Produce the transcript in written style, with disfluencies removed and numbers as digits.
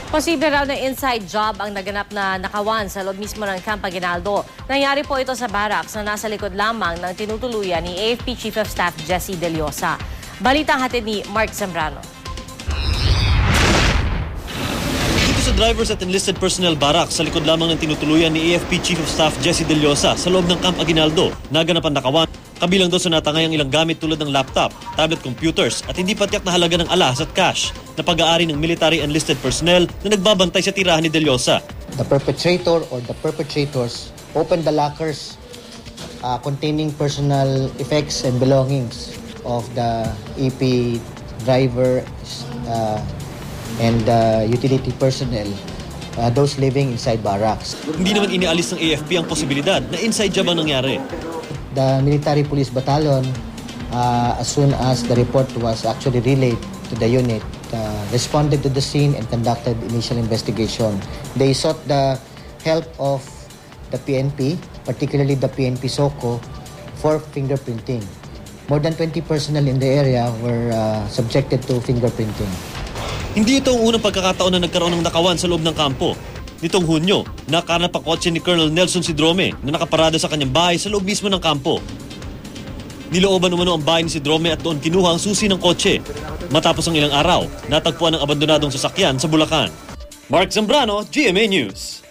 Posible raw na inside job ang naganap na nakawan sa loob mismo ng Camp Aguinaldo. Nangyari po ito sa barracks na nasa likod lamang ng tinutuluyan ni AFP Chief of Staff Jessie De Leosa. Balitang hatid ni Mark Zambrano. Dito sa Drivers at Enlisted Personnel Barracks sa likod lamang ng tinutuluyan ni AFP Chief of Staff Jessie De Leosa sa loob ng Camp Aguinaldo, naganap ang nakawan. Kabilang doon sa natangay ang ilang gamit tulad ng laptop, tablet computers at hindi patiyak na halaga ng alahas at cash na pag-aari ng military enlisted personnel na nagbabantay sa tirahan ni De Leosa. The perpetrator or the perpetrators opened the lockers containing personal effects and belongings of the EP driver and utility personnel, those living inside barracks. Hindi naman inialis ng AFP ang posibilidad na inside job ang nangyari. The military police battalion, as soon as the report was actually relayed to the unit, responded to the scene and conducted initial investigation. They sought the help of the PNP, particularly the PNP SOCO, for fingerprinting. More than 20 personnel in the area were subjected to fingerprinting. Hindi ito ang unang pagkakataon na nagkaroon ng nakawan sa loob ng kampo. Nitong Hunyo, nakanap ang kotse ni Colonel Nelson Sidrome na nakaparada sa kanyang bahay sa loob mismo ng kampo. Nilooban umano ang bahay ni Sidrome at doon kinuha ang susi ng kotse. Matapos ang ilang araw, natagpuan ang abandonadong sasakyan sa Bulacan. Mark Zambrano, GMA News.